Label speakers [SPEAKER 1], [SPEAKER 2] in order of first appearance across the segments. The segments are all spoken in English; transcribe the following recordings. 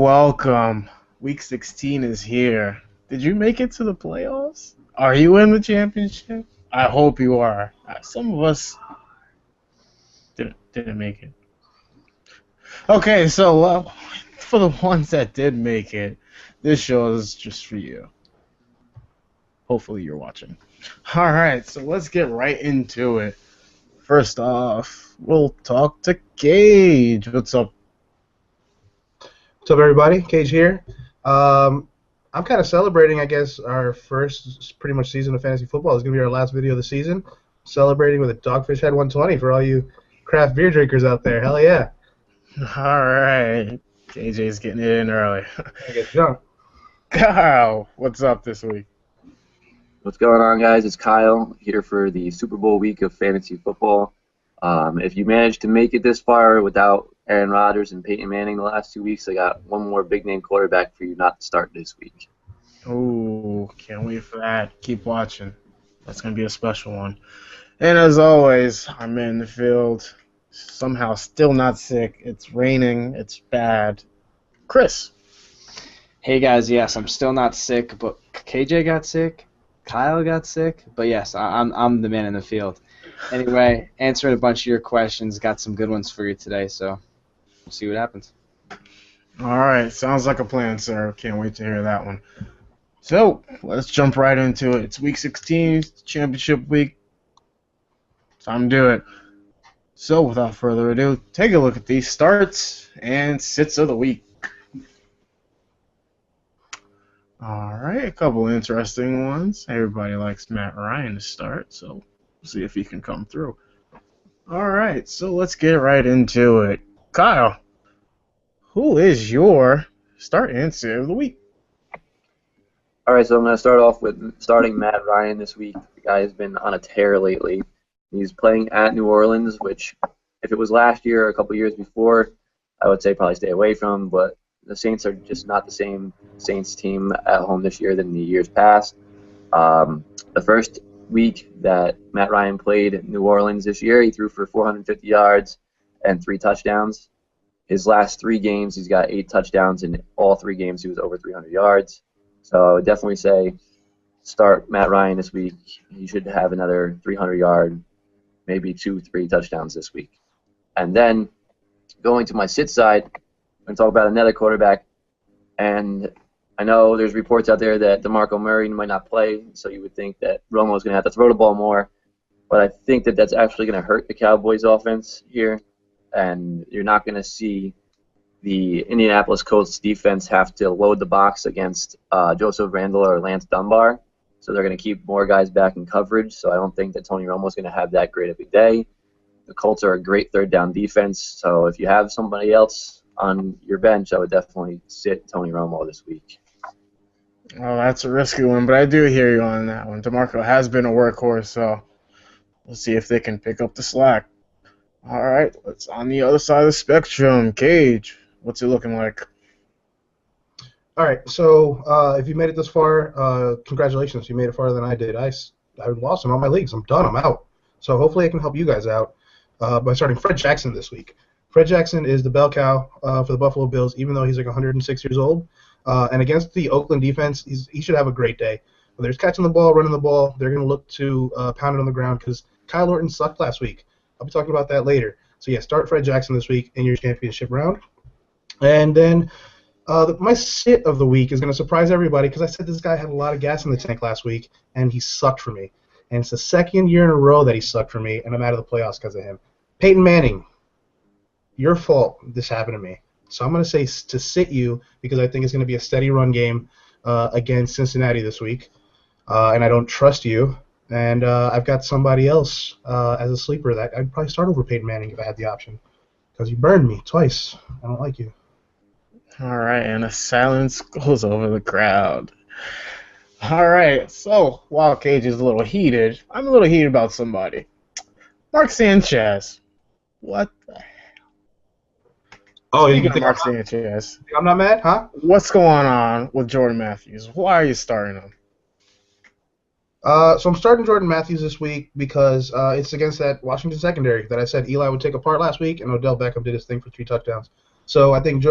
[SPEAKER 1] welcome. Week 16 is here. Did you make it to the playoffs? Are you in the championship? I hope you are. Some of us didn't make it. Okay, so for the ones that did make it, this show is just for you. Hopefully you're watching. All right, so let's get right into it. First off, we'll talk to Gage. What's up?
[SPEAKER 2] What's up, everybody? Cage here. I'm kind of celebrating, I guess, our first pretty much season of fantasy football. It's going to be our last video of the season. Celebrating with a Dogfish Head 120 for all you craft beer drinkers out there. Hell yeah.
[SPEAKER 1] All right. KJ's getting it in early.
[SPEAKER 2] I get drunk.
[SPEAKER 1] Kyle, what's up this week?
[SPEAKER 3] What's going on, guys? It's Kyle here for the Super Bowl week of fantasy football. If you managed to make it this far without Aaron Rodgers and Peyton Manning the last 2 weeks, I got one more big-name quarterback for you not to start this week.
[SPEAKER 1] Ooh, can't wait for that. Keep watching. That's going to be a special one. And as always, I'm in the field. Somehow still not sick. It's raining. It's bad. Chris.
[SPEAKER 4] Hey, guys. Yes, I'm still not sick, but KJ got sick. Kyle got sick. But, yes, I'm the man in the field. Anyway, answering a bunch of your questions. Got some good ones for you today, so we'll see what happens.
[SPEAKER 1] All right. Sounds like a plan, sir. Can't wait to hear that one. So, let's jump right into it. It's Week 16, championship week. Time to do it. So, without further ado, take a look at these starts and sits of the week. All right, a couple interesting ones. Everybody likes Matt Ryan to start, so we'll see if he can come through. All right, so let's get right into it. Kyle, who is your start and sit of the week?
[SPEAKER 3] All right, so I'm going to start off with starting Matt Ryan this week. The guy has been on a tear lately. He's playing at New Orleans, which if it was last year or a couple years before, I would say probably stay away from, but the Saints are just not the same Saints team at home this year than the years past. The first week that Matt Ryan played in New Orleans this year, he threw for 450 yards and 3 touchdowns. His last 3 games, he's got 8 touchdowns. In all 3 games, he was over 300 yards. So I would definitely say start Matt Ryan this week. He should have another 300-yard, maybe 2-3 touchdowns this week. And then going to my sit side, I'm going to talk about another quarterback. And I know there's reports out there that DeMarco Murray might not play, so you would think that Romo's going to have to throw the ball more. But I think that that's actually going to hurt the Cowboys' offense here, and you're not going to see the Indianapolis Colts defense have to load the box against Joseph Randle or Lance Dunbar. So they're going to keep more guys back in coverage, so I don't think that Tony Romo's going to have that great of a day. The Colts are a great third-down defense, so if you have somebody else on your bench, I would definitely sit Tony Romo this week.
[SPEAKER 1] Oh, that's a risky one, but I do hear you on that one. DeMarco has been a workhorse, so we'll see if they can pick up the slack. All right, let's on the other side of the spectrum. Cage, what's it looking like?
[SPEAKER 2] All right, so if you made it this far, congratulations. You made it farther than I did. I lost in all my leagues. I'm done. I'm out. So hopefully I can help you guys out by starting Fred Jackson this week. Fred Jackson is the bell cow for the Buffalo Bills, even though he's like 106 years old. And against the Oakland defense, he should have a great day. Whether he's catching the ball, running the ball, they're going to look to pound it on the ground because Kyle Orton sucked last week. I'll be talking about that later. So, yeah, start Fred Jackson this week in your championship round. And then my sit of the week is going to surprise everybody because I said this guy had a lot of gas in the tank last week, and he sucked for me. And it's the second year in a row that he sucked for me, and I'm out of the playoffs because of him. Peyton Manning. Your fault this happened to me. So I'm going to say to sit you because I think it's going to be a steady run game against Cincinnati this week. And I don't trust you. And I've got somebody else as a sleeper that I'd probably start over Peyton Manning if I had the option. Because you burned me twice. I don't like you.
[SPEAKER 1] All right, and a silence goes over the crowd. All right, so while Cage is a little heated, I'm a little heated about somebody. Mark Sanchez. What the hell?
[SPEAKER 2] Oh, you
[SPEAKER 1] Speaking
[SPEAKER 2] think
[SPEAKER 1] of Mark Sanchez,
[SPEAKER 2] I'm not mad, huh?
[SPEAKER 1] what's going on with Jordan Matthews? Why are you starting him?
[SPEAKER 2] So I'm starting Jordan Matthews this week because it's against that Washington secondary that I said Eli would take apart last week, and Odell Beckham did his thing for 3 touchdowns. So I think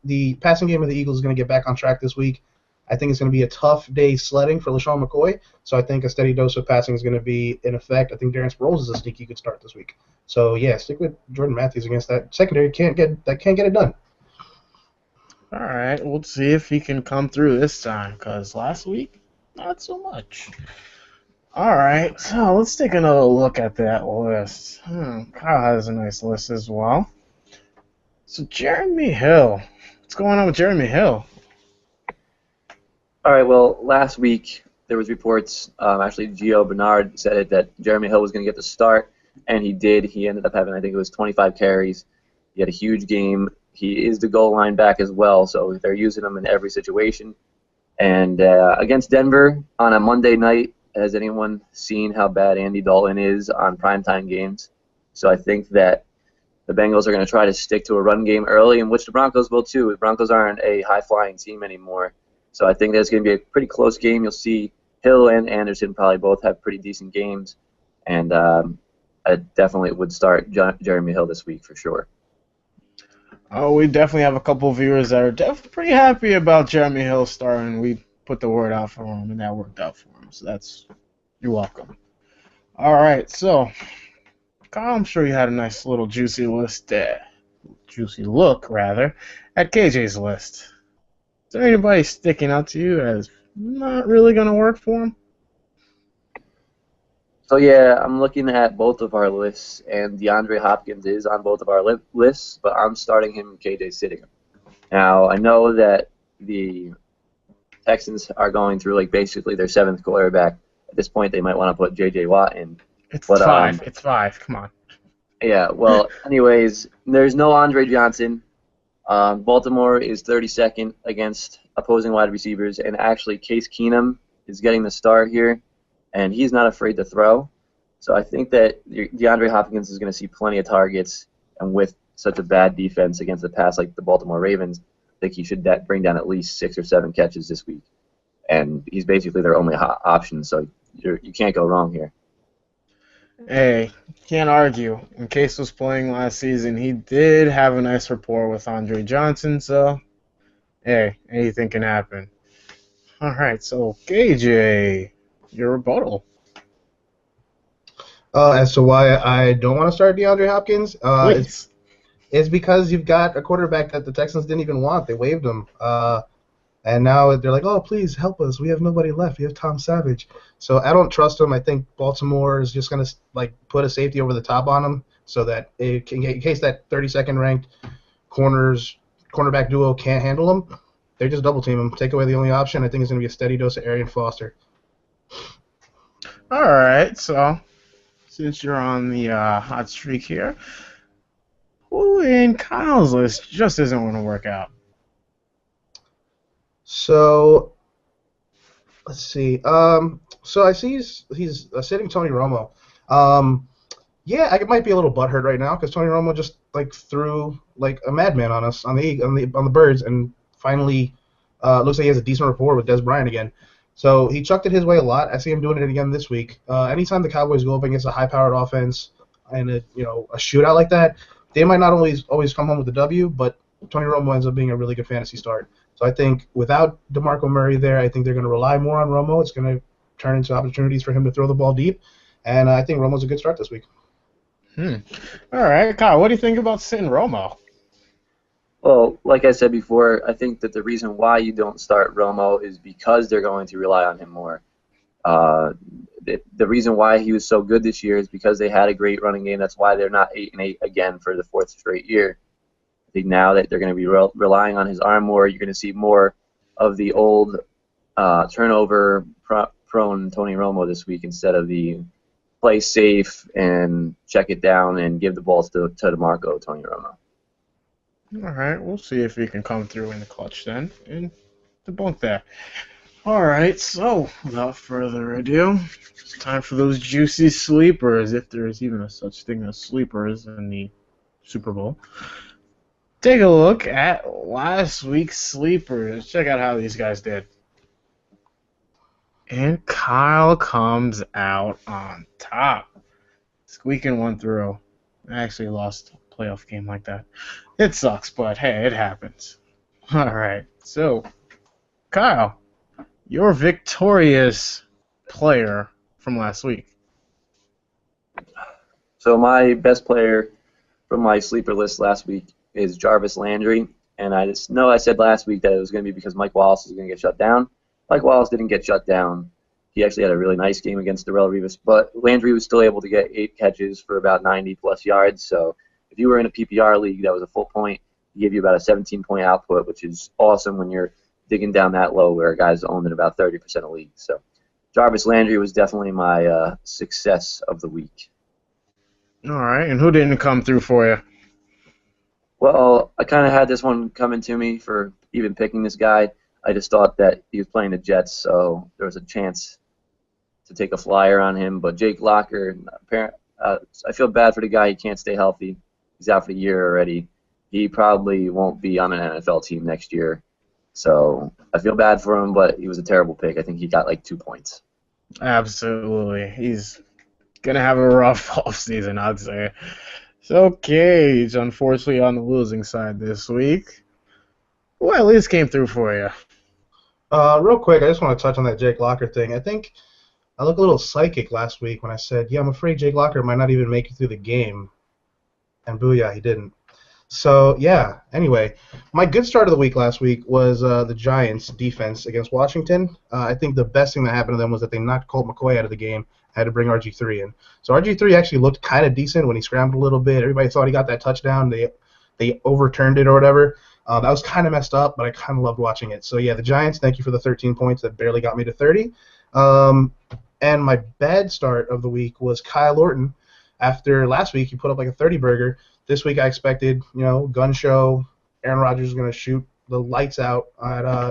[SPEAKER 2] the passing game of the Eagles is going to get back on track this week. I think it's going to be a tough day sledding for LaShawn McCoy. So I think a steady dose of passing is going to be in effect. I think Darren Sproles is a sneaky good start this week. So yeah, stick with Jordan Matthews against that secondary. Can't get it done.
[SPEAKER 1] All right, we'll see if he can come through this time, because last week, not so much. All right, so let's take another look at that list. Kyle has a nice list as well. So Jeremy Hill. What's going on with Jeremy Hill?
[SPEAKER 3] All right, well, last week there was reports, actually Gio Bernard said it, that Jeremy Hill was going to get the start, and he did. He ended up having, I think it was 25 carries. He had a huge game. He is the goal line back as well, so they're using him in every situation. And against Denver on a Monday night, has anyone seen how bad Andy Dalton is on primetime games? So I think that the Bengals are going to try to stick to a run game early, in which the Broncos will too. The Broncos aren't a high-flying team anymore. So I think that's going to be a pretty close game. You'll see Hill and Anderson probably both have pretty decent games. And I definitely would start Jeremy Hill this week for sure.
[SPEAKER 1] Oh, we definitely have a couple of viewers that are definitely pretty happy about Jeremy Hill starting. We put the word out for him, and that worked out for him. So you're welcome. All right, so Kyle, I'm sure you had a nice little juicy list there. Juicy look, rather, at KJ's list. Is there anybody sticking out to you as not really going to work for him?
[SPEAKER 3] So, yeah, I'm looking at both of our lists, and DeAndre Hopkins is on both of our lists, but I'm starting him and KJ sitting him. Now, I know that the Texans are going through, like, basically their seventh quarterback. At this point, they might want to put J.J. Watt in.
[SPEAKER 1] It's five. It's five. Come on.
[SPEAKER 3] Yeah, well, anyways, there's no Andre Johnson. Baltimore is 32nd against opposing wide receivers, and actually Case Keenum is getting the start here, and he's not afraid to throw. So I think that DeAndre Hopkins is going to see plenty of targets, and with such a bad defense against the pass like the Baltimore Ravens, I think he should bring down at least 6 or 7 catches this week. And he's basically their only option, so you can't go wrong here.
[SPEAKER 1] Hey, can't argue. When Case was playing last season, he did have a nice rapport with Andre Johnson, so hey, anything can happen. All right, so KJ, your rebuttal.
[SPEAKER 2] As to why I don't want to start DeAndre Hopkins,
[SPEAKER 1] Please.
[SPEAKER 2] it's because you've got a quarterback that the Texans didn't even want. They waived him. And now they're like, oh, please help us. We have nobody left. We have Tom Savage. So I don't trust him. I think Baltimore is just going to put a safety over the top on him so that in case that 32nd ranked cornerback duo can't handle him, they just double team him, take away the only option. I think it's going to be a steady dose of Arian Foster.
[SPEAKER 1] All right, so since you're on the hot streak here, who in Kyle's list just isn't going to work out?
[SPEAKER 2] So let's see. So I see he's sitting Tony Romo. Yeah, I might be a little butthurt right now because Tony Romo just threw like a madman on us on the Birds, and finally looks like he has a decent rapport with Des Bryant again. So he chucked it his way a lot. I see him doing it again this week. Anytime the Cowboys go up against a high-powered offense and a shootout like that, they might not always come home with the W, but Tony Romo ends up being a really good fantasy start. So I think without DeMarco Murray there, I think they're going to rely more on Romo. It's going to turn into opportunities for him to throw the ball deep, and I think Romo's a good start this week.
[SPEAKER 1] All right, Kyle, what do you think about sitting Romo?
[SPEAKER 3] Well, like I said before, I think that the reason why you don't start Romo is because they're going to rely on him more. The reason why he was so good this year is because they had a great running game. That's why they're not 8-8 again for the 4th straight year. I think now that they're going to be relying on his arm more, you're going to see more of the old turnover-prone Tony Romo this week instead of the play safe and check it down and give the balls to DeMarco Tony Romo.
[SPEAKER 1] All right, we'll see if he can come through in the clutch then and debunk that. All right, so without further ado, it's time for those juicy sleepers, if there is even a such thing as sleepers in the Super Bowl. Take a look at last week's sleepers. Check out how these guys did. And Kyle comes out on top, squeaking one through. I actually lost playoff game like that. It sucks, but hey, it happens. All right. So, Kyle, your victorious player from last week.
[SPEAKER 3] So my best player from my sleeper list last week is Jarvis Landry, and I just know I said last week that it was going to be because Mike Wallace was going to get shut down. Mike Wallace didn't get shut down. He actually had a really nice game against Darrell Revis, but Landry was still able to get 8 catches for about 90-plus yards. So if you were in a PPR league that was a full point, he gave you about a 17-point output, which is awesome when you're digging down that low where a guy's owned in about 30% of leagues. So Jarvis Landry was definitely my success of the week.
[SPEAKER 1] All right, and who didn't come through for you?
[SPEAKER 3] Well, I kind of had this one coming to me for even picking this guy. I just thought that he was playing the Jets, so there was a chance to take a flyer on him. But Jake Locker, I feel bad for the guy. He can't stay healthy. He's out for the year already. He probably won't be on an NFL team next year. So I feel bad for him, but he was a terrible pick. I think he got like 2 points.
[SPEAKER 1] Absolutely. He's going to have a rough offseason, I'd say. So, Cage, unfortunately on the losing side this week. Who at least came through for you?
[SPEAKER 2] Real quick, I just want to touch on that Jake Locker thing. I think I looked a little psychic last week when I said, yeah, I'm afraid Jake Locker might not even make it through the game. And booyah, he didn't. So, yeah, anyway, my good start of the week last week was the Giants' defense against Washington. I think the best thing that happened to them was that they knocked Colt McCoy out of the game, had to bring RG3 in. So RG3 actually looked kind of decent when he scrambled a little bit. Everybody thought he got that touchdown. They overturned it or whatever. That was kind of messed up, but I kind of loved watching it. So, yeah, the Giants, thank you for the 13 points that barely got me to 30. And my bad start of the week was Kyle Orton. After last week, he put up like a 30-burger. This week I expected, gun show. Aaron Rodgers is going to shoot the lights out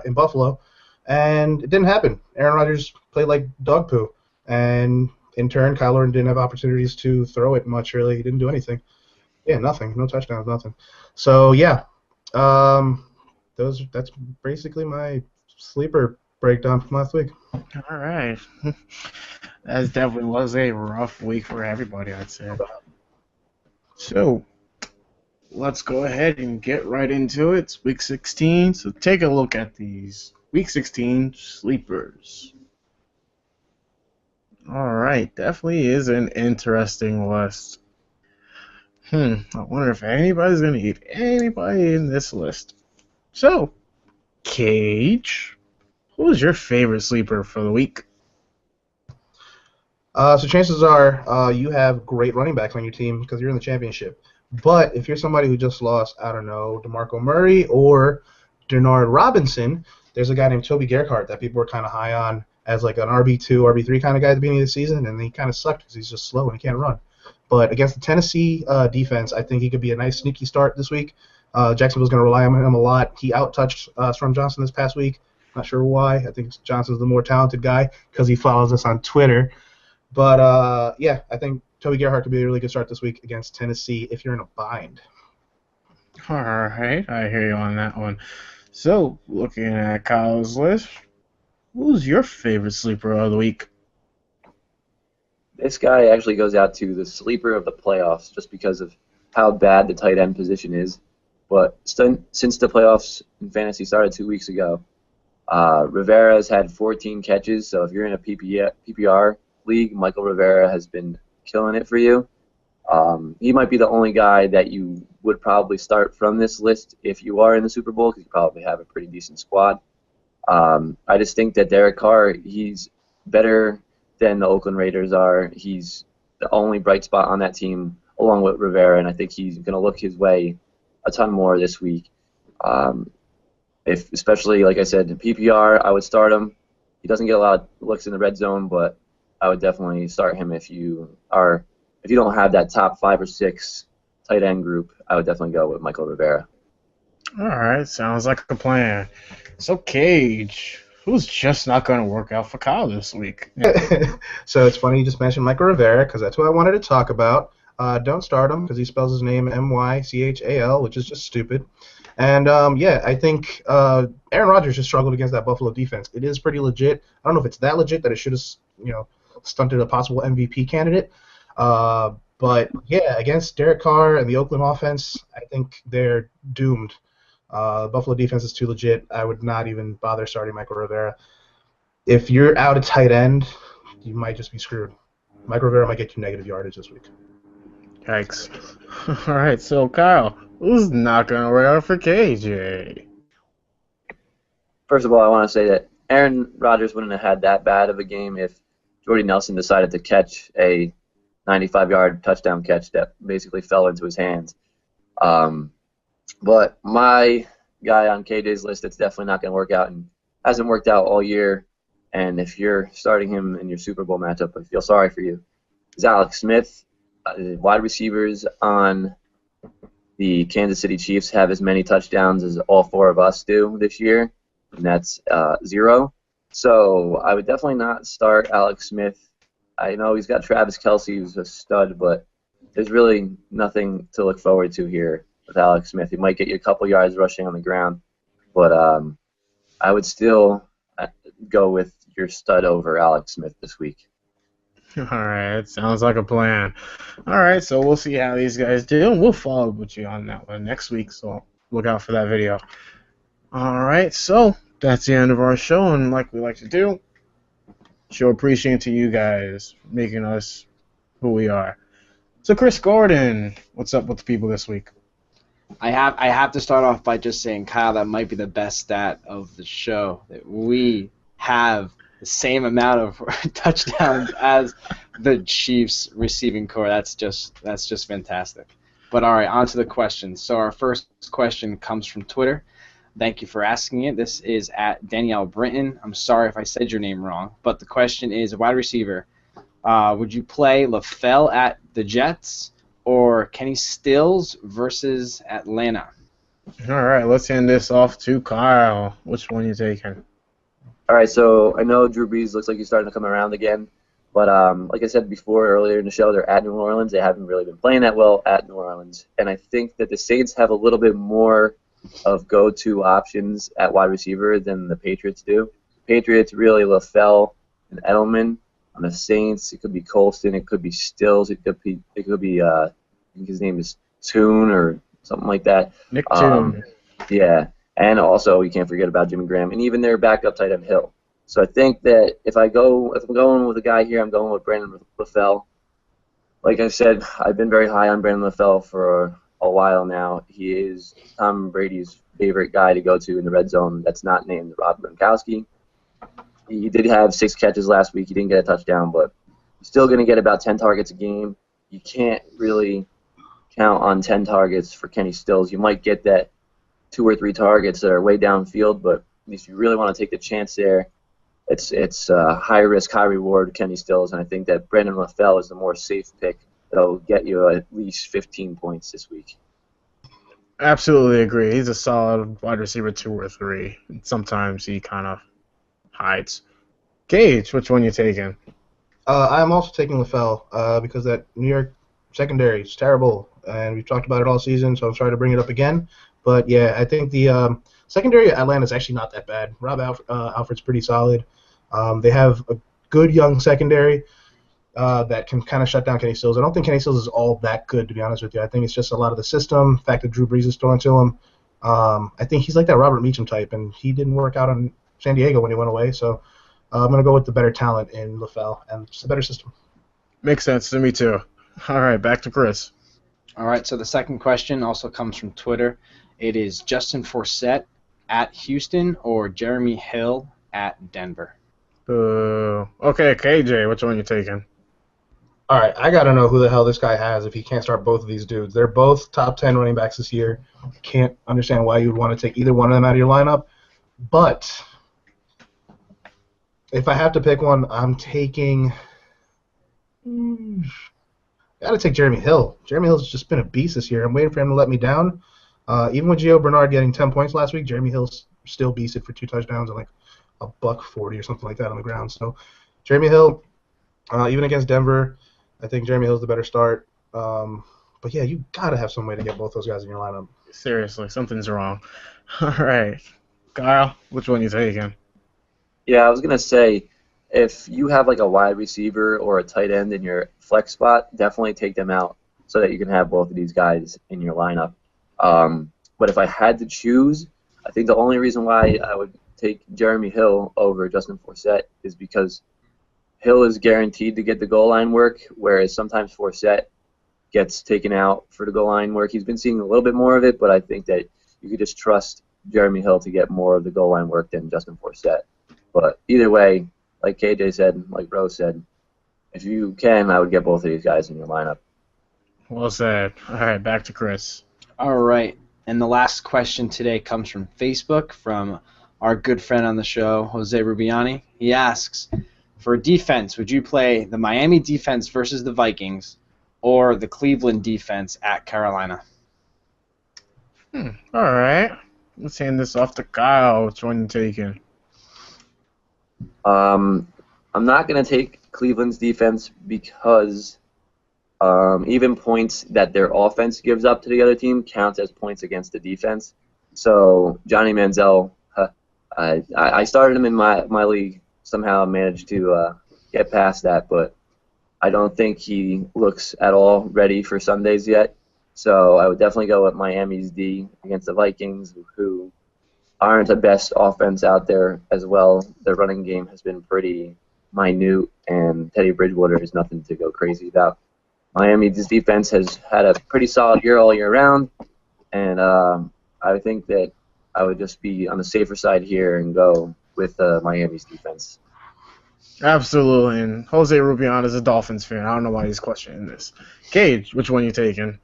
[SPEAKER 2] in Buffalo. And it didn't happen. Aaron Rodgers played like dog poo. And in turn, Kyle Orton didn't have opportunities to throw it much, really. He didn't do anything. Yeah, nothing. No touchdowns, nothing. So, yeah. That's basically my sleeper breakdown from last week.
[SPEAKER 1] All right. That definitely was a rough week for everybody, I'd say. So, let's go ahead and get right into it. It's Week 16, so take a look at these Week 16 sleepers. All right, definitely is an interesting list. I wonder if anybody's going to eat anybody in this list. So, Cage, who's your favorite sleeper for the week?
[SPEAKER 2] So chances are you have great running backs on your team because you're in the championship. But if you're somebody who just lost, I don't know, DeMarco Murray or Denard Robinson, there's a guy named Toby Gerhart that people were kind of high on as like an RB2, RB3 kind of guy at the beginning of the season, and he kind of sucked because he's just slow and he can't run. But against the Tennessee defense, I think he could be a nice sneaky start this week. Jacksonville's going to rely on him a lot. He out-touched Storm Johnson this past week. Not sure why. I think Johnson's the more talented guy because he follows us on Twitter. But, yeah, I think Toby Gerhart could be a really good start this week against Tennessee if you're in a bind.
[SPEAKER 1] All right, I hear you on that one. So, looking at Kyle's list, who's your favorite sleeper of the week?
[SPEAKER 3] This guy actually goes out to the sleeper of the playoffs just because of how bad the tight end position is. But since the playoffs in fantasy started 2 weeks ago, Rivera has had 14 catches. So if you're in a PPR league, Michael Rivera has been killing it for you. He might be the only guy that you would probably start from this list if you are in the Super Bowl because you probably have a pretty decent squad. I just think that Derek Carr, he's better than the Oakland Raiders are. He's the only bright spot on that team along with Rivera, and I think he's going to look his way a ton more this week. If especially, like I said, in PPR, I would start him. He doesn't get a lot of looks in the red zone, but I would definitely start him if you don't have that top 5 or 6 tight end group. I would definitely go with Michael Rivera.
[SPEAKER 1] All right, sounds like a plan. So, Cage, who's just not going to work out for Kyle this week?
[SPEAKER 2] So it's funny you just mentioned Michael Rivera because that's what I wanted to talk about. Don't start him because he spells his name M-Y-C-H-A-L, which is just stupid. And, yeah, I think Aaron Rodgers just struggled against that Buffalo defense. It is pretty legit. I don't know if it's that legit that it should have, stunted a possible MVP candidate. But yeah, against Derek Carr and the Oakland offense, I think they're doomed. Buffalo defense is too legit. I would not even bother starting Michael Rivera. If you're out a tight end, you might just be screwed. Michael Rivera might get you negative yardage this week.
[SPEAKER 1] Yikes. All right, so Kyle, who's not gonna work out for KJ?
[SPEAKER 3] First of all, I want to say that Aaron Rodgers wouldn't have had that bad of a game if Jordy Nelson decided to catch a 95-yard touchdown catch that basically fell into his hands. But my guy on KJ's list that's definitely not going to work out and hasn't worked out all year, and if you're starting him in your Super Bowl matchup, I feel sorry for you, is Alex Smith. Wide receivers on the Kansas City Chiefs have as many touchdowns as all four of us do this year, and that's 0. So I would definitely not start Alex Smith. I know he's got Travis Kelce, who's a stud, but there's really nothing to look forward to here with Alex Smith. He might get you a couple yards rushing on the ground, but I would still go with your stud over Alex Smith this week.
[SPEAKER 1] All right, sounds like a plan. All right, so we'll see how these guys do, and we'll follow up with you on that one next week, so look out for that video. All right, so that's the end of our show, and like we like to do, show appreciation to you guys making us who we are. So Chris Gordon, what's up with the people this week?
[SPEAKER 4] I have to start off by just saying, Kyle, that might be the best stat of the show. That we have the same amount of touchdowns as the Chiefs receiving core. That's just fantastic. But all right, on to the questions. So our first question comes from Twitter. Thank you for asking it. This is at Danielle Britton. I'm sorry if I said your name wrong, but the question is, wide receiver, would you play LaFell at the Jets or Kenny Stills versus Atlanta?
[SPEAKER 1] All right, let's hand this off to Kyle. Which one you taking?
[SPEAKER 3] All right, so I know Drew Brees looks like he's starting to come around again, but like I said before earlier in the show, they're at New Orleans. They haven't really been playing that well at New Orleans, and I think that the Saints have a little bit more of go-to options at wide receiver than the Patriots do. Patriots really LaFell and Edelman. On the Saints, it could be Colston, it could be Stills, it could be I think his name is Toon or something like that.
[SPEAKER 1] Nick Toon.
[SPEAKER 3] Yeah, and also you can't forget about Jimmy Graham and even their backup tight end Hill. So I think that if I'm going with a guy here, I'm going with Brandon LaFell. Like I said, I've been very high on Brandon LaFell for a while now. He is Tom Brady's favorite guy to go to in the red zone that's not named Rob Gronkowski. He did have 6 catches last week. He didn't get a touchdown, but he's still going to get about 10 targets a game. You can't really count on 10 targets for Kenny Stills. You might get that 2 or 3 targets that are way downfield, but if you really want to take the chance there, it's high risk, high reward Kenny Stills, and I think that Brandon LaFell is the more safe pick that'll get you at least 15 points this week.
[SPEAKER 1] Absolutely agree. He's a solid wide receiver 2 or 3. Sometimes he kind of hides. Gage, which one you taking?
[SPEAKER 2] I'm also taking LaFell because that New York secondary is terrible, and we've talked about it all season, so I'm sorry to bring it up again. But, yeah, I think the secondary at Atlanta is actually not that bad. Rob Alfred's pretty solid. They have a good young secondary that can kind of shut down Kenny Stills. I don't think Kenny Stills is all that good, to be honest with you. I think it's just a lot of the system, the fact that Drew Brees is throwing to him. I think he's like that Robert Meacham type, and he didn't work out on San Diego when he went away, so I'm going to go with the better talent in LaFell and just a better system.
[SPEAKER 1] Makes sense to me, too. All right, back to Chris.
[SPEAKER 4] All right, so the second question also comes from Twitter. It is Justin Forsett at Houston or Jeremy Hill at Denver?
[SPEAKER 1] Okay, KJ, which one you taking?
[SPEAKER 2] All right, I got to know who the hell this guy has if he can't start both of these dudes. They're both top 10 running backs this year. Can't understand why you would want to take either one of them out of your lineup. But if I have to pick one, I'm taking... got to take Jeremy Hill. Jeremy Hill's just been a beast this year. I'm waiting for him to let me down. Even with Gio Bernard getting 10 points last week, Jeremy Hill's still beasted for 2 touchdowns and like $140 or something like that on the ground. So Jeremy Hill, even against Denver, I think Jeremy Hill's the better start. But yeah, you got to have some way to get both those guys in your lineup.
[SPEAKER 1] Seriously, something's wrong. All right. Kyle, which one you taking?
[SPEAKER 3] Yeah, I was going to say, if you have like a wide receiver or a tight end in your flex spot, definitely take them out so that you can have both of these guys in your lineup. But if I had to choose, I think the only reason why I would take Jeremy Hill over Justin Forsett is because Hill is guaranteed to get the goal line work, whereas sometimes Forsett gets taken out for the goal line work. He's been seeing a little bit more of it, but I think that you could just trust Jeremy Hill to get more of the goal line work than Justin Forsett. But either way, like KJ said, like Rose said, if you can, I would get both of these guys in your lineup.
[SPEAKER 1] Well said. All right, back to Chris.
[SPEAKER 4] All right. And the last question today comes from Facebook, from our good friend on the show, Jose Rubiani. He asks, for defense, would you play the Miami defense versus the Vikings or the Cleveland defense at Carolina?
[SPEAKER 1] All right. Let's hand this off to Kyle. Which one you taking?
[SPEAKER 3] I'm not going to take Cleveland's defense because even points that their offense gives up to the other team counts as points against the defense. So Johnny Manziel, I started him in my league, somehow managed to get past that, but I don't think he looks at all ready for Sundays yet. So I would definitely go with Miami's D against the Vikings, who aren't the best offense out there as well. Their running game has been pretty minute, and Teddy Bridgewater is nothing to go crazy about. Miami's defense has had a pretty solid year all year round, and I think that I would just be on the safer side here and go with Miami's defense.
[SPEAKER 1] Absolutely. And Jose Rubian is a Dolphins fan. I don't know why he's questioning this. Cage, which one you taking?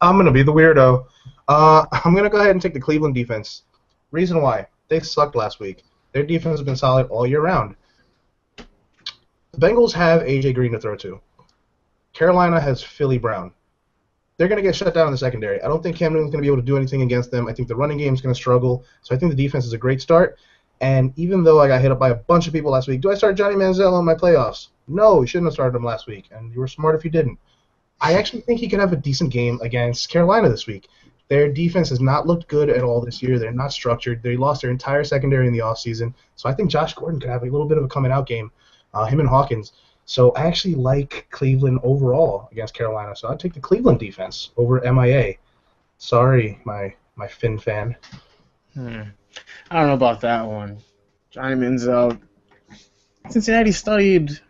[SPEAKER 2] I'm going to be the weirdo. I'm going to go ahead and take the Cleveland defense. Reason why? They sucked last week. Their defense has been solid all year round. The Bengals have A.J. Green to throw to. Carolina has Philly Brown. They're going to get shut down in the secondary. I don't think Cam Newton's going to be able to do anything against them. I think the running game is going to struggle. So I think the defense is a great start. And even though I got hit up by a bunch of people last week, do I start Johnny Manziel in my playoffs? No, you shouldn't have started him last week, and you were smart if you didn't. I actually think he could have a decent game against Carolina this week. Their defense has not looked good at all this year. They're not structured. They lost their entire secondary in the offseason. So I think Josh Gordon could have a little bit of a coming-out game, him and Hawkins. So I actually like Cleveland overall against Carolina. So I'd take the Cleveland defense over MIA. Sorry, my Finn fan.
[SPEAKER 1] I don't know about that one. Johnny Manziel. Cincinnati studied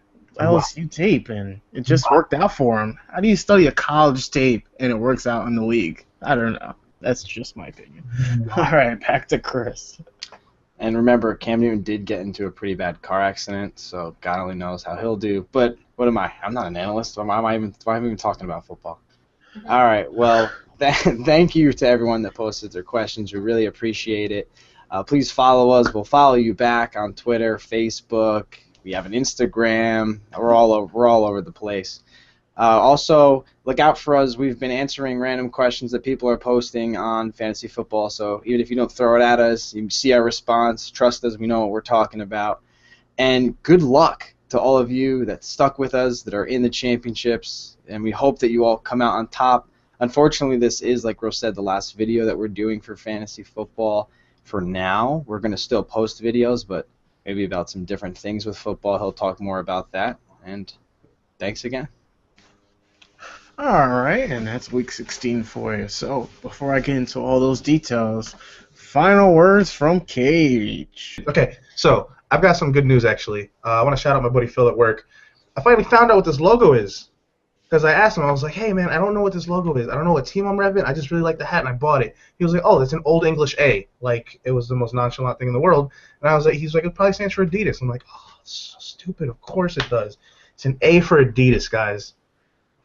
[SPEAKER 1] LSU tape, and it just worked out for him. How do you study a college tape and it works out in the league? I don't know. That's just my opinion. All right, back to Chris.
[SPEAKER 4] And remember, Cam Newton did get into a pretty bad car accident, so God only knows how he'll do. But what am I? I'm not an analyst. Why am I even talking about football? All right, well, thank you to everyone that posted their questions. We really appreciate it. Please follow us. We'll follow you back on Twitter, Facebook. We have an Instagram. We're all over the place. Also, look out for us. We've been answering random questions that people are posting on fantasy football. So even if you don't throw it at us, you see our response. Trust us. We know what we're talking about. And good luck to all of you that stuck with us, that are in the championships. And we hope that you all come out on top. Unfortunately, this is, like Rose said, the last video that we're doing for fantasy football. For now, we're going to still post videos, but maybe about some different things with football. He'll talk more about that. And thanks again.
[SPEAKER 1] All right, and that's week 16 for you. So before I get into all those details, final words from Cage.
[SPEAKER 2] Okay, so I've got some good news, actually. I want to shout out my buddy Phil at work. I finally found out what this logo is. Because I asked him, I was like, hey, man, I don't know what this logo is. I don't know what team I'm repping. I just really like the hat, and I bought it. He was like, oh, it's an Old English A. Like, it was the most nonchalant thing in the world. And I was like, he's like, it probably stands for Adidas. I'm like, oh, it's so stupid. Of course it does. It's an A for Adidas, guys.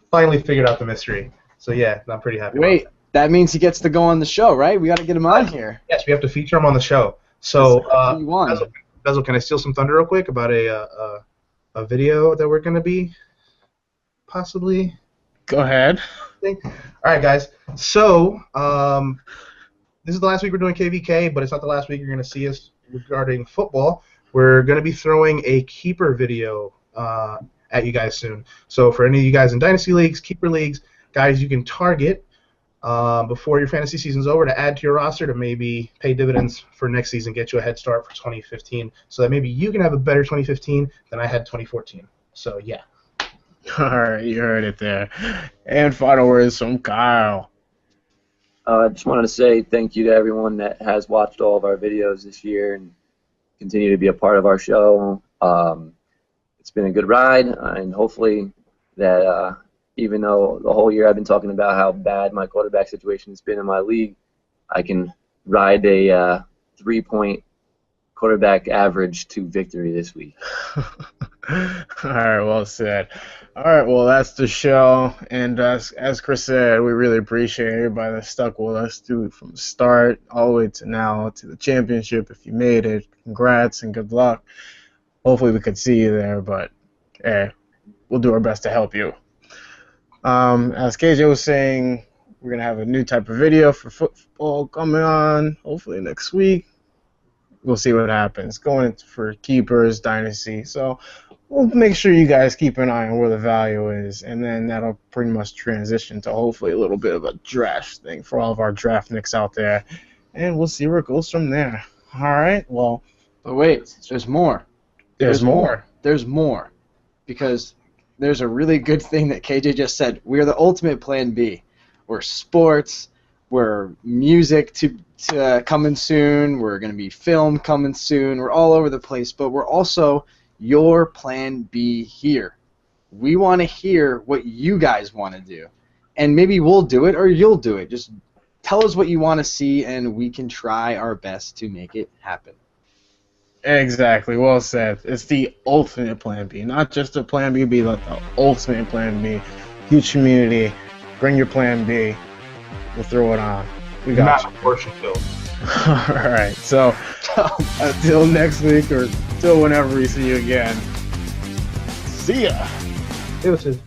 [SPEAKER 2] Finally figured out the mystery. So, yeah, I'm pretty happy.
[SPEAKER 4] Wait, that means he gets to go on the show, right? We got to get him on here.
[SPEAKER 2] Yes, we have to feature him on the show. So,
[SPEAKER 4] won.
[SPEAKER 2] Bezel, can I steal some thunder real quick about a video that we're going to be possibly...
[SPEAKER 1] Go ahead.
[SPEAKER 2] All right, guys. So this is the last week we're doing KVK, but it's not the last week you're going to see us regarding football. We're going to be throwing a keeper video at you guys soon. So for any of you guys in Dynasty Leagues, Keeper Leagues, guys you can target before your fantasy season's over to add to your roster to maybe pay dividends for next season, get you a head start for 2015, so that maybe you can have a better 2015 than I had 2014. So yeah.
[SPEAKER 1] All right, you heard it there. And final words from Kyle.
[SPEAKER 3] I just wanted to say thank you to everyone that has watched all of our videos this year and continue to be a part of our show. It's been a good ride, and hopefully that even though the whole year I've been talking about how bad my quarterback situation has been in my league, I can ride a 3-point quarterback average to victory this week.
[SPEAKER 1] All right, well said. All right, well, that's the show. And as Chris said, we really appreciate everybody that stuck with us through from the start all the way to now to the championship. If you made it, congrats and good luck. Hopefully we could see you there, but hey, we'll do our best to help you. As KJ was saying, we're going to have a new type of video for football coming on, hopefully next week. We'll see what happens. Going for keepers, dynasty. So we'll make sure you guys keep an eye on where the value is, and then that'll pretty much transition to hopefully a little bit of a draft thing for all of our draft nicks out there, and we'll see where it goes from there. All right, well.
[SPEAKER 4] But wait, there's more.
[SPEAKER 1] There's more.
[SPEAKER 4] There's more. Because there's a really good thing that KJ just said. We're the ultimate plan B. We're sports. We're music to coming soon. We're going to be film coming soon. We're all over the place. But we're also your plan B here. We want to hear what you guys want to do. And maybe we'll do it or you'll do it. Just tell us what you want to see, and we can try our best to make it happen.
[SPEAKER 1] Exactly. Well said. It's the ultimate plan B. Not just a plan B, but the ultimate plan B. Huge community. Bring your plan B. We'll throw it on. We got you.
[SPEAKER 2] Not portion filled.
[SPEAKER 1] All right. So until next week or until whenever we see you again. See ya.
[SPEAKER 2] It was his.